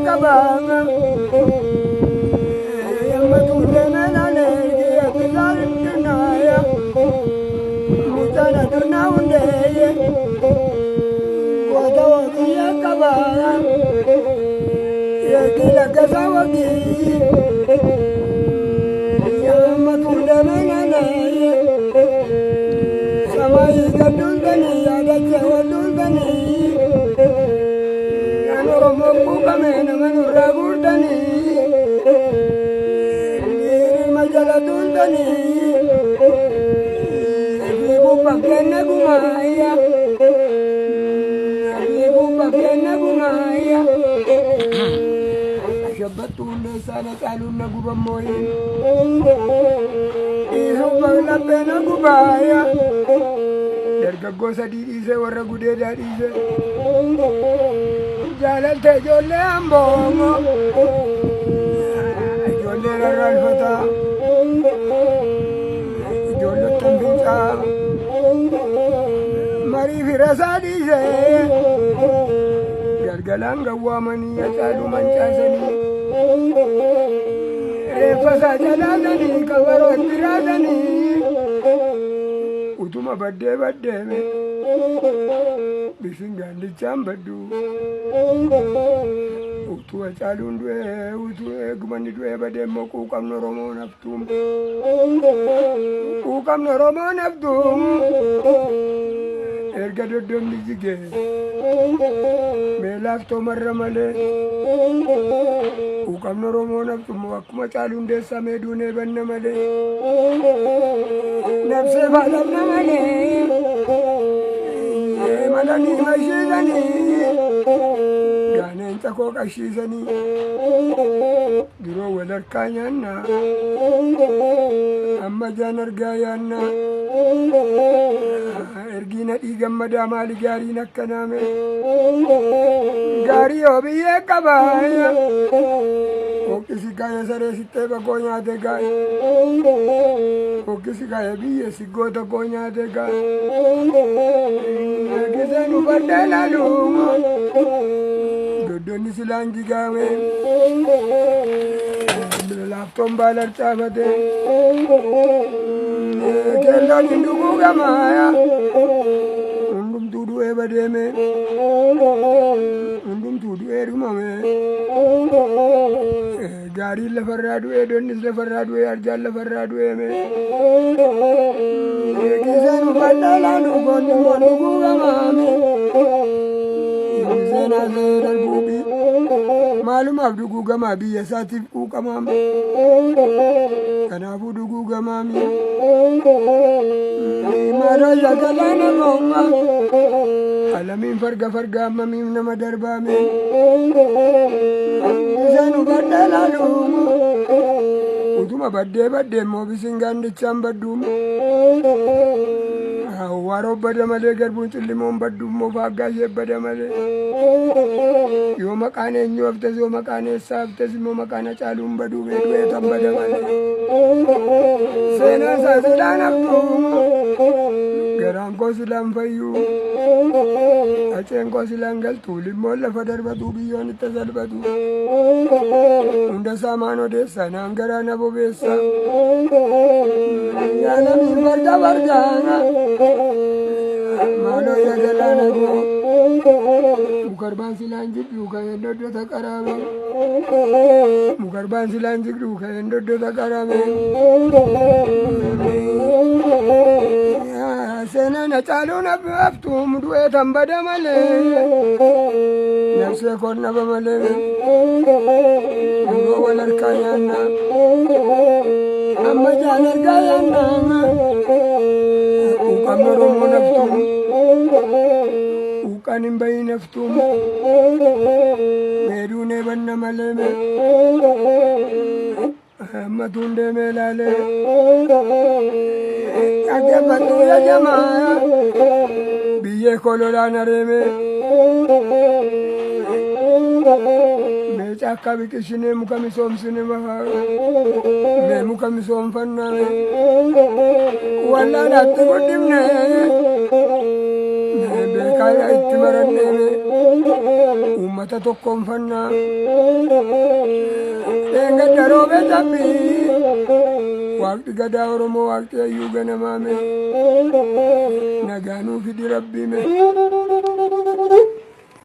kabanga yamma tunde menale yatizar tunaya mutana tunaunde wada wadiya kabanga yakila kasawagi yamma tunde menale samai gadundani yadache wadundani Kamena manurra gurdani Niri majala dundani Ibu pakena gumaya Ibu pakena gumaya Ashabatunda sana kaluna gubamoy Isu paglapena gubaya Dargaggosa diise warra gudeda diise Jaalante ijoollee amboomo ijoollee rarraalfataa ijoollee tambiicaa marii fira isaa dhiisee galgalaan gawwaamanii acaaluu mancaasanii reeffa isaa jalaatanii kabaroon biraatanii utuma baddee baddeeme bisin gaandichaan baddu utuu acaaluun du'e utuu eegumanni du'e badeemmoo quuqamni Oromoo naftuum quuqamni Oromoo naftuum erga doddomni jigee meelaaf toomarra malee quuqamni Oromoo naftuum akkuma acaaluun deessamee duunee banna malee nafsee baadhamna malee malani mashidani ganen tako kashizani duro walar kanyana amma janar gayana ergina digamada mali gari nakkaname gari obiye kabaya okisi kaya sare sitte bagonya de gay okisi kaya biye sigota gonya de gay Gisenu badala lungo Dodoni silangi gawe Laptom balar chabade Kela nindugu gamaya Undum tudu ebademe Undum tudu erumame Gari lafarradu donis lafarradu arjal lafarradu eme Gisenu badala lungo nindugu gamame Gisena zeral bubi Malum abdugu gama biya satif kukamam Kanafu dugu gamami Mara yagalana gonga Alamin farga farga mamim nama darbame Gisenu badala lungo Utuma badde mo bisingandichan baddum Waro badamale garbun cillimon baddum mo faggaye badamale Yo makane nyofte yo makane sabte mo makana calum badu bedu tam badamale Sena sa silana Garan ko silang fayu Aceng ko silang galtuli mo la fadar batu biyon itasal batu Unda samano desa nanggara na bobesa Yana mi barda barjana Malo ya galana go Mukarban silanjik luka yendodo takarame Mukarban silanjik luka yendodo takarame Sena na calo na baftum duwe tambada male Nafse korna ba male Ngo walar kayana Amma janar kayana Ukam Oromo naftum Ukanim bayi naftum Medune banna male Matunde melale Ake batu ya jamaa Biye kolorana reme Mecha kabikishine mukamisom sinema Me mukamisom fanna Wala dati kodimne Me bekaya itimaranne uummata tokkoonfannaa. Eengadda roobee tabbii waaqni gadaa Oromoo waaqni hayyuu ganamaame nagaa nuu fidi rabbiime.